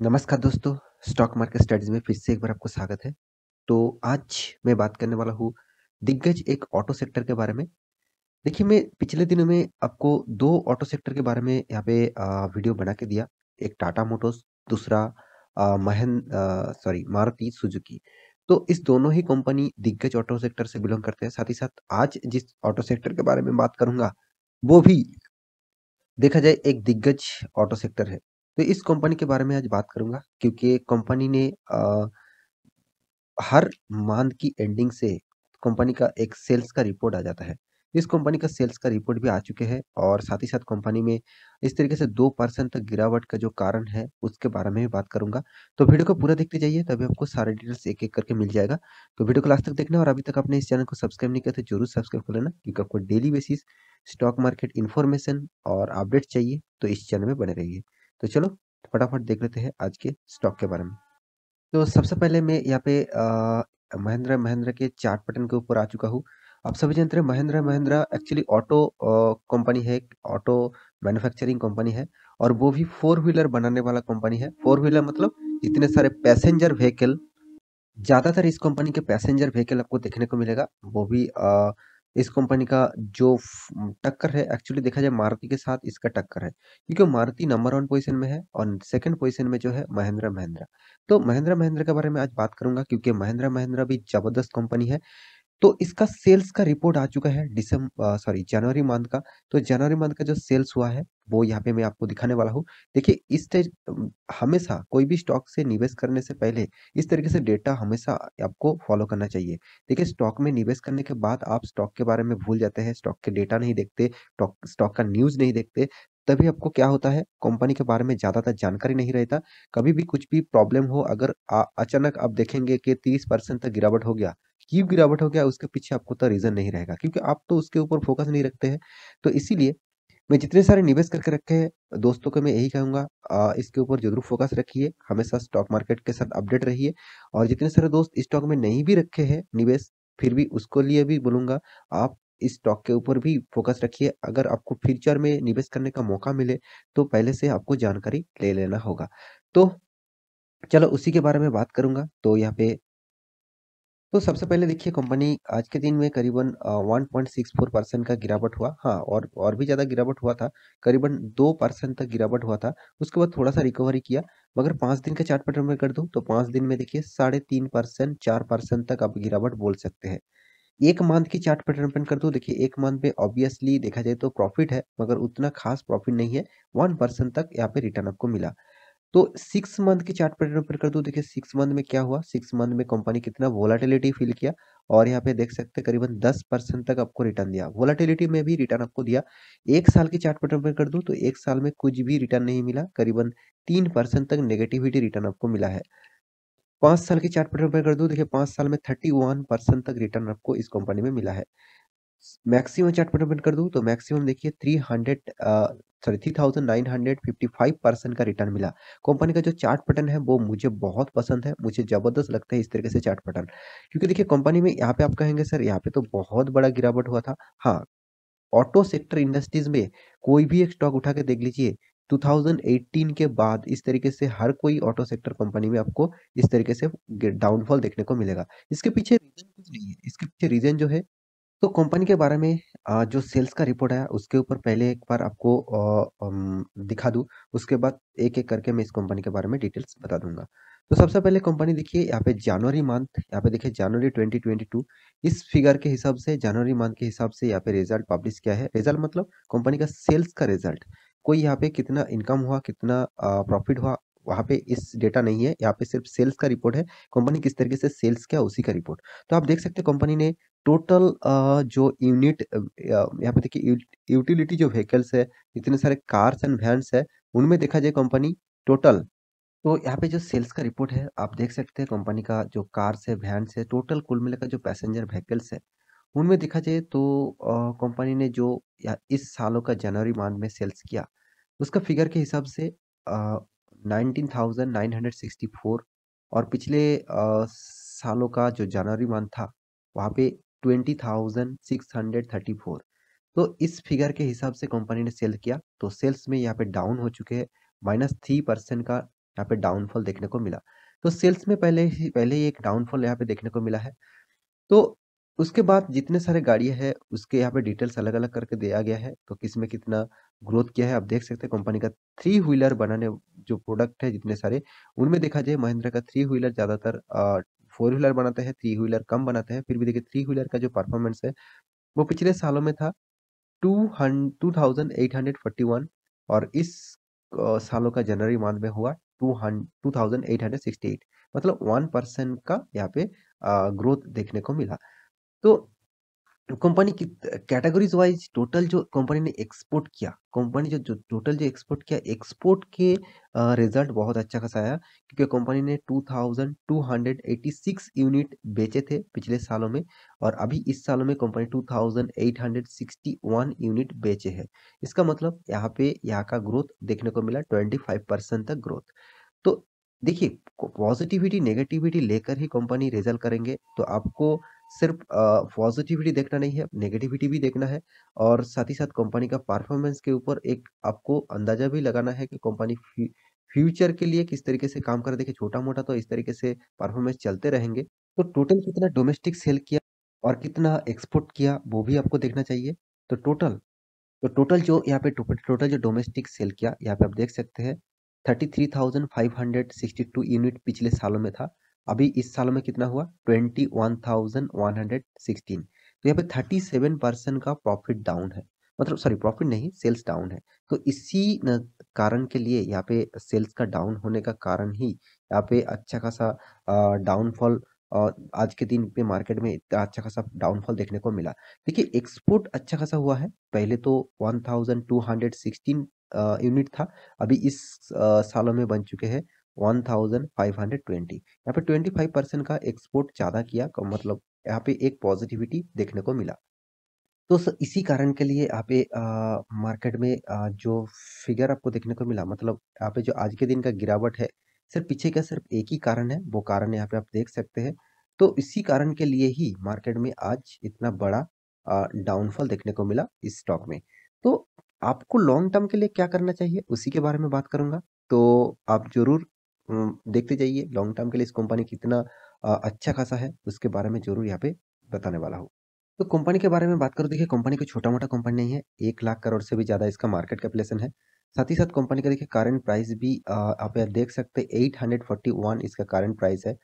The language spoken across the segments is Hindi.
नमस्कार दोस्तों, स्टॉक मार्केट स्टडीज में फिर से एक बार आपको स्वागत है। तो आज मैं बात करने वाला हूँ दिग्गज एक ऑटो सेक्टर के बारे में। देखिए, मैं पिछले दिनों में आपको 2 ऑटो सेक्टर के बारे में यहाँ पे वीडियो बना के दिया। एक टाटा मोटर्स, दूसरा मारुति सुजुकी। तो इस दोनों ही कंपनी दिग्गज ऑटो सेक्टर से बिलॉन्ग करते हैं। साथ ही साथ आज जिस ऑटो सेक्टर के बारे में बात करूँगा, वो भी देखा जाए एक दिग्गज ऑटो सेक्टर है। तो इस कंपनी के बारे में आज बात करूँगा क्योंकि कंपनी ने हर मंथ की एंडिंग से कंपनी का एक सेल्स का रिपोर्ट आ जाता है। इस कंपनी का सेल्स का रिपोर्ट भी आ चुके हैं और साथ ही साथ कंपनी में इस तरीके से 2% तक गिरावट का जो कारण है, उसके बारे में भी बात करूँगा। तो वीडियो को पूरा देखते जाइए, तभी आपको सारे डिटेल्स एक-एक करके मिल जाएगा। तो वीडियो को लास्ट तक देखना और अभी तक आपने इस चैनल को सब्सक्राइब नहीं किया तो ज़रूर सब्सक्राइब कर लेना क्योंकि आपको daily basis stock market information और अपडेट चाहिए, तो इस चैनल में बने रहिए। तो चलो फटाफट देख लेते हैं आज के स्टॉक के बारे में। तो सबसे पहले मैं यहाँ पे महिंद्रा महिंद्रा के चार्ट पैटर्न के ऊपर आ चुका हूँ। आप सभी जानते हैं Mahindra Mahindra actually auto company है, ऑटो मैन्युफैक्चरिंग कंपनी है और वो भी फोर व्हीलर बनाने वाला कंपनी है। फोर व्हीलर मतलब जितने सारे पैसेंजर व्हीकल, ज़्यादातर इस कंपनी के पैसेंजर व्हीकल आपको देखने को मिलेगा। वो भी इस कंपनी का जो टक्कर है, एक्चुअली देखा जाए मारुति के साथ इसका टक्कर है क्योंकि मारुति नंबर 1 पोजीशन में है और सेकंड पोजीशन में जो है महिंद्रा महिंद्रा। तो महिंद्रा महिंद्रा के बारे में आज बात करूंगा क्योंकि महिंद्रा महिंद्रा भी जबरदस्त कंपनी है। तो इसका सेल्स का रिपोर्ट आ चुका है जनवरी मंथ का। तो जनवरी मंथ का जो सेल्स हुआ है, वो यहाँ पे मैं आपको दिखाने वाला हूँ। देखिए, हमेशा कोई भी स्टॉक से निवेश करने से पहले इस तरीके से डेटा हमेशा आपको फॉलो करना चाहिए। देखिए, स्टॉक में निवेश करने के बाद आप स्टॉक के बारे में भूल जाते हैं, स्टॉक के डेटा नहीं देखते, स्टॉक का न्यूज़ नहीं देखते, तभी आपको क्या होता है, कंपनी के बारे में ज़्यादातर जानकारी नहीं रहता। कभी भी कुछ भी प्रॉब्लम हो, अगर अचानक आप देखेंगे कि 30% तक गिरावट हो गया, क्यों गिरावट हो गया उसके पीछे आपको तो रीज़न नहीं रहेगा क्योंकि आप तो उसके ऊपर फ़ोकस नहीं रखते हैं। तो इसीलिए मैं जितने सारे निवेश करके रखे हैं, दोस्तों को मैं यही कहूँगा, इसके ऊपर ज़रूर फ़ोकस रखिए, हमेशा स्टॉक मार्केट के साथ अपडेट रहिए और जितने सारे दोस्त स्टॉक में नहीं भी रखे हैं निवेश, फिर भी उसको लिए भी बोलूँगा, आप इस स्टॉक के ऊपर भी फ़ोकस रखिए। अगर आपको फ्यूचर में निवेश करने का मौका मिले, तो पहले से आपको जानकारी ले लेना होगा। तो चलो उसी के बारे में बात करूँगा। तो सबसे पहले देखिए, कंपनी आज के दिन में करीबन 1.64% का गिरावट हुआ। हाँ, और भी ज़्यादा गिरावट हुआ था, करीबन 2% तक गिरावट हुआ था। उसके बाद थोड़ा-सा रिकवरी किया, मगर 5 दिन के चार्ट पैटर्न में कर दूँ तो 5 दिन में देखिए 3.5% 4% तक आप गिरावट बोल सकते हैं। 1 मंथ की चार्ट पैटर्न ओपन कर दूँ, देखिए 1 मंथ में ऑब्वियसली देखा जाए तो प्रॉफिट है, मगर उतना खास प्रॉफिट नहीं है, 1% तक यहाँ पे रिटर्न आपको मिला। तो 6 मंथ की चार्ट पैटर्न पर कर दूँ, देखिए 6 मंथ में क्या हुआ, 6 मंथ में कंपनी कितना वोलेटिलिटी फ़ील किया और यहाँ पे देख सकते हैं करीबन 10% तक आपको रिटर्न दिया। वोलेटिलिटी में भी रिटर्न आपको दिया। 1 साल की चार्ट पैटर्न पर कर दूँ तो 1 साल में कुछ भी रिटर्न नहीं मिला, करीबन 3% तक नेगेटिविटी रिटर्न आपको मिला है। 5 साल की चार्ट पैटर्न पर कर दूँ, देखिए 5 साल में 31% तक रिटर्न आपको इस कंपनी में मिला है। मैक्सिमम चार्ट पर ओपन कर दूँ तो मैक्सिमम देखिए 3955% का रिटर्न मिला। कंपनी का जो चार्ट पैटर्न है वो मुझे बहुत पसंद है, मुझे ज़बरदस्त लगता है इस तरीके से चार्ट पैटर्न। क्योंकि देखिए कंपनी में यहाँ पे आप कहेंगे सर यहाँ पे तो बहुत बड़ा गिरावट हुआ था। हाँ, ऑटो सेक्टर इंडस्ट्रीज़ में कोई भी एक स्टॉक उठा के देख लीजिए, 2018 के बाद इस तरीके से हर कोई ऑटो सेक्टर कंपनी में आपको इस तरीके से डाउनफॉल देखने को मिलेगा। इसके पीछे रीज़न कुछ नहीं है, इसके पीछे रीज़न जो है, तो कंपनी के बारे में जो सेल्स का रिपोर्ट आया उसके ऊपर पहले एक बार आपको दिखा दूँ, उसके बाद एक-एक करके मैं इस कंपनी के बारे में डिटेल्स बता दूँगा। तो सबसे पहले कंपनी देखिए यहाँ पे जनवरी मंथ, यहाँ पे देखिए जनवरी 2022, इस फिगर के हिसाब से जनवरी मंथ के हिसाब से यहाँ पे रिजल्ट पब्लिश किया है। रिजल्ट मतलब कंपनी का सेल्स का रिजल्ट। कोई यहाँ पे कितना इनकम हुआ, कितना प्रॉफिट हुआ, वहाँ पे इस डेटा नहीं है, यहाँ पे सिर्फ सेल्स का रिपोर्ट है। कंपनी किस तरीके से सेल्स किया उसी का रिपोर्ट। तो आप देख सकते हैं कंपनी ने टोटल जो यहाँ पे देखिए यूटिलिटी जो व्हीकल्स है, इतने सारे कार्स एंड वैन्स है, उनमें देखा जाए कंपनी टोटल, तो यहाँ पे जो सेल्स का रिपोर्ट है, आप देख सकते हैं कंपनी का जो कार्स है, वैन्स है, टोटल कुल मिलाकर जो पैसेंजर व्हीकल्स है, उनमें देखा जाए तो कंपनी ने जो या इस सालों का जनवरी मंथ में सेल्स किया, उसका फिगर के हिसाब से 19,964 और पिछले सालों का जो जनवरी मंथ था, वहाँ पे 20,634। तो इस फिगर के हिसाब से कंपनी ने सेल किया, तो सेल्स में यहाँ पे डाउन हो चुके हैं, -3% का यहाँ पे डाउनफॉल देखने को मिला। तो सेल्स में पहले ही एक डाउनफॉल यहाँ पे देखने को मिला है। तो उसके बाद जितने सारे गाड़ियाँ हैं, उसके यहाँ पे डिटेल्स अलग-अलग करके दिया गया है। तो किसमें कितना ग्रोथ किया है, आप देख सकते हैं कंपनी का थ्री व्हीलर बनाने जो प्रोडक्ट है जितने सारे, उनमें देखा जाए महिंद्रा का थ्री व्हीलर ज़्यादातर फोर व्हीलर बनाते हैं, थ्री व्हीलर कम बनाते हैं। फिर भी देखिए थ्री व्हीलर का जो परफॉर्मेंस है, वो पिछले सालों में था 2841 और इस सालों का जनवरी मंथ में हुआ 2868, मतलब 1% का यहाँ पे ग्रोथ देखने को मिला। तो कंपनी की कैटेगरीज वाइज टोटल जो कंपनी ने एक्सपोर्ट किया, कंपनी जो जो टोटल जो एक्सपोर्ट किया, एक्सपोर्ट के रिजल्ट बहुत अच्छा खासा आया, क्योंकि कंपनी ने 2286 यूनिट बेचे थे पिछले सालों में, और अभी इस सालों में कंपनी 2861 यूनिट बेचे हैं। इसका मतलब यहाँ पे यहाँ का ग्रोथ देखने को मिला 25% तक ग्रोथ। तो देखिए, पॉजिटिविटी नेगेटिविटी लेकर ही कंपनी रिजल्ट करेंगे, तो आपको सिर्फ पॉजिटिविटी देखना नहीं है, नेगेटिविटी भी देखना है, और साथ ही साथ कंपनी का परफॉर्मेंस के ऊपर एक आपको अंदाजा भी लगाना है कि कंपनी फ्यूचर के लिए किस तरीके से काम कर रही है। देखिए, छोटा मोटा तो इस तरीके से परफॉर्मेंस चलते रहेंगे। तो टोटल कितना डोमेस्टिक सेल किया और कितना एक्सपोर्ट किया, वो भी आपको देखना चाहिए। तो टोटल जो यहाँ पे टोटल जो डोमेस्टिक सेल किया, यहाँ पे आप देख सकते हैं 33,562 यूनिट पिछले सालों में था। अभी इस सालों में कितना हुआ 21,116। तो यहाँ पे 37% का प्रॉफिट डाउन है, मतलब सॉरी प्रॉफिट नहीं, सेल्स डाउन है। तो इसी कारण के लिए यहाँ पे सेल्स का डाउन होने का कारण ही यहाँ पे अच्छा खासा डाउनफॉल, आज के दिन पे मार्केट में इतना अच्छा खासा डाउनफॉल देखने को मिला। देखिए, एक्सपोर्ट अच्छा खासा हुआ है। पहले तो 1216 यूनिट था, अभी इस सालों में बन चुके हैं 1520। यहाँ पे 25% का एक्सपोर्ट ज़्यादा किया, मतलब यहाँ पे एक पॉजिटिविटी देखने को मिला। तो इसी कारण के लिए यहाँ पे मार्केट में जो फिगर आपको देखने को मिला, मतलब यहाँ पे जो आज के दिन का गिरावट है, सिर्फ पीछे का सिर्फ एक ही कारण है, वो कारण यहाँ पे आप देख सकते हैं। तो इसी कारण के लिए ही मार्केट में आज इतना बड़ा डाउनफॉल देखने को मिला इस स्टॉक में। तो आपको लॉन्ग टर्म के लिए क्या करना चाहिए, उसी के बारे में बात करूंगा। तो आप जरूर देखते जाइए लॉन्ग टर्म के लिए इस कंपनी कितना अच्छा खासा है, उसके बारे में जरूर यहाँ पे बताने वाला हूँ। तो कंपनी के बारे में बात करो, देखिए कंपनी कोई छोटा-मोटा कंपनी नहीं है, 1 लाख करोड़ से भी ज़्यादा इसका मार्केट कैपिटलाइजेशन है। साथ ही साथ कंपनी का देखिए करंट प्राइस भी आप यहाँ देख सकते हैं 841 इसका करंट प्राइस है।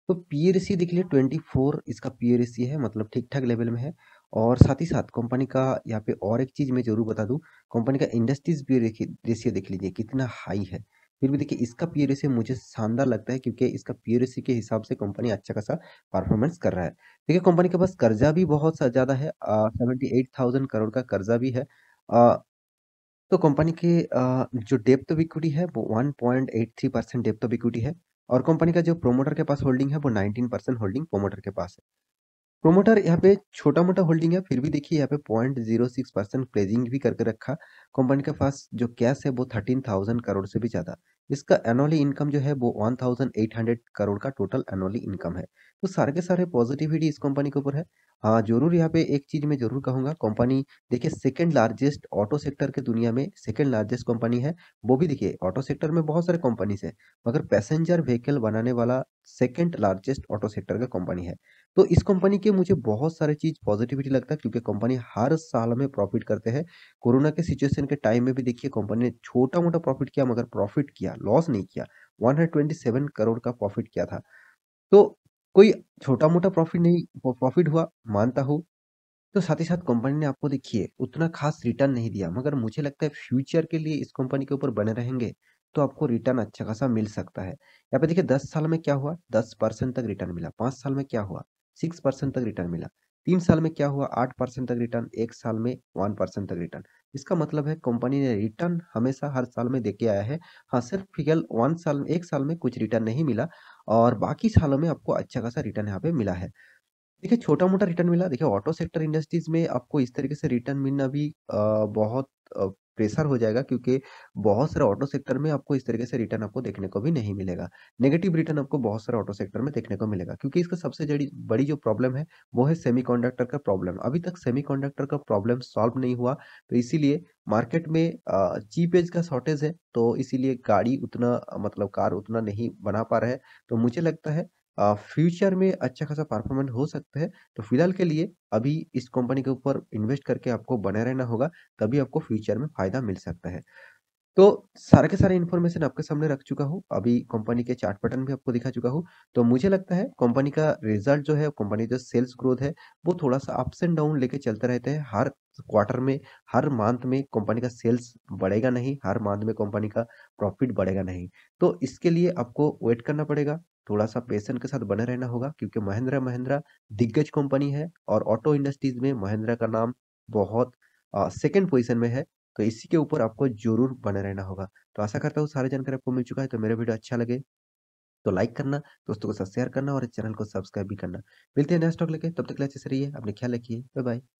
तो पीई रेशियो देख लीजिए 24 इसका पीई रेशियो है, मतलब ठीक-ठाक लेवल में है। और साथ ही साथ कंपनी का यहाँ पे और एक चीज़ मैं ज़रूर बता दूँ, कंपनी का इंडस्ट्रीज़ पीई रेशियो देख लीजिए कितना हाई है। फिर भी देखिए इसका पीई रेशियो मुझे शानदार लगता है, क्योंकि इसका पीई रेशियो के हिसाब से कंपनी अच्छा खासा परफॉर्मेंस कर रहा है। देखिए कंपनी के पास कर्जा भी बहुत सा ज़्यादा है, 78,000 करोड़ का कर्जा भी है। तो कंपनी के जो डेप्थ ऑफ इक्विटी है वो 1.83% डेप्थ ऑफ इक्विटी है, और कंपनी का जो प्रोमोटर के पास होल्डिंग है वो 19% होल्डिंग प्रोमोटर के पास है। प्रोमोटर यहाँ पे छोटा-मोटा होल्डिंग है, फिर भी देखिए यहाँ पे 0.06% प्लेजिंग भी करके रखा। कंपनी के पास जो कैश है वो 13,000 करोड़ से भी ज़्यादा। इसका एनुअली इनकम जो है वो 1,800 करोड़ का टोटल एनुअली इनकम है। तो सारे के सारे पॉजिटिविटी इस कंपनी के ऊपर है। हाँ, ज़रूर यहाँ पे एक चीज़ मैं ज़रूर कहूँगा, कंपनी देखिए सेकंड लार्जेस्ट ऑटो सेक्टर के दुनिया में सेकंड लार्जेस्ट कंपनी है। वो भी देखिए ऑटो सेक्टर में बहुत सारे कंपनीज़ है, मगर पैसेंजर व्हीकल बनाने वाला सेकंड लार्जेस्ट ऑटो सेक्टर का कंपनी है। तो इस कंपनी के मुझे बहुत सारे चीज़ पॉजिटिविटी लगता है, क्योंकि कंपनी हर साल में प्रॉफिट करते हैं। कोरोना के सिचुएशन के टाइम में भी देखिए कंपनी ने छोटा-मोटा प्रॉफिट किया, मगर प्रॉफिट किया, लॉस नहीं किया। 127 करोड़ का प्रॉफिट किया था। तो कोई छोटा-मोटा प्रॉफिट नहीं, प्रॉफिट हुआ, मानता हूँ। तो साथ ही साथ कंपनी ने आपको देखिए उतना खास रिटर्न नहीं दिया, मगर मुझे लगता है फ्यूचर के लिए इस कंपनी के ऊपर बने रहेंगे तो आपको रिटर्न अच्छा खासा मिल सकता है। यहाँ पे देखिए 10 साल में क्या हुआ, 10% तक रिटर्न मिला। 5 साल में क्या हुआ, 6% तक रिटर्न मिला। 3 साल में क्या हुआ, 8% तक रिटर्न। 1 साल में 1% तक रिटर्न। इसका मतलब है कंपनी ने रिटर्न हमेशा हर साल में देके आया है। हाँ, सिर्फ फिलहाल 1 साल में कुछ रिटर्न नहीं मिला, और बाकी सालों में आपको अच्छा खासा रिटर्न यहाँ पे मिला है। देखिए, छोटा-मोटा रिटर्न मिला। देखिए, ऑटो सेक्टर इंडस्ट्रीज़ में आपको इस तरीके से रिटर्न मिलना भी बहुत प्रेशर हो जाएगा क्योंकि बहुत सारे ऑटो सेक्टर में आपको इस तरीके से रिटर्न आपको देखने को भी नहीं मिलेगा। नेगेटिव रिटर्न आपको बहुत सारे ऑटो सेक्टर में देखने को मिलेगा क्योंकि इसका सबसे जड़ी बड़ी जो प्रॉब्लम है, वो है सेमीकंडक्टर का प्रॉब्लम। अभी तक सेमीकंडक्टर का प्रॉब्लम सॉल्व नहीं हुआ, तो इसीलिए मार्केट में चिप एज का शॉर्टेज है, तो इसीलिए गाड़ी उतना मतलब कार उतना नहीं बना पा रहा है। तो मुझे लगता है फ्यूचर में अच्छा खासा परफॉर्मेंस हो सकता है। तो फिलहाल के लिए अभी इस कंपनी के ऊपर इन्वेस्ट करके आपको बने रहना होगा, तभी आपको फ्यूचर में फ़ायदा मिल सकता है। तो सारे के सारे इन्फॉर्मेशन आपके सामने रख चुका हूँ। अभी कंपनी के चार्ट पैटर्न भी आपको दिखा चुका हूँ। तो मुझे लगता है कंपनी का रिज़ल्ट जो है, कंपनी जो सेल्स ग्रोथ है, वो थोड़ा-सा अप्स एंड डाउन लेके चलते रहते हैं। हर क्वार्टर में, हर मंथ में कंपनी का सेल्स बढ़ेगा नहीं, हर मंथ में कंपनी का प्रॉफिट बढ़ेगा नहीं। तो इसके लिए आपको वेट करना पड़ेगा, थोड़ा-सा पेशेंस के साथ बने रहना होगा क्योंकि महिंद्रा महिंद्रा दिग्गज कंपनी है और ऑटो इंडस्ट्रीज़ में महिंद्रा का नाम बहुत सेकंड पोज़ीशन में है। तो इसी के ऊपर आपको ज़रूर बने रहना होगा। तो आशा करता हूँ सारी जानकारी आपको मिल चुका है, तो मेरा वीडियो अच्छा लगे तो लाइक करना, दोस्तों के साथ शेयर करना और इस चैनल को सब्सक्राइब भी करना। मिलते हैं नेक्स्ट टॉक लेके, तब तक के लिए अच्छे से रहिए, अपना ख्याल रखिए। Bye bye.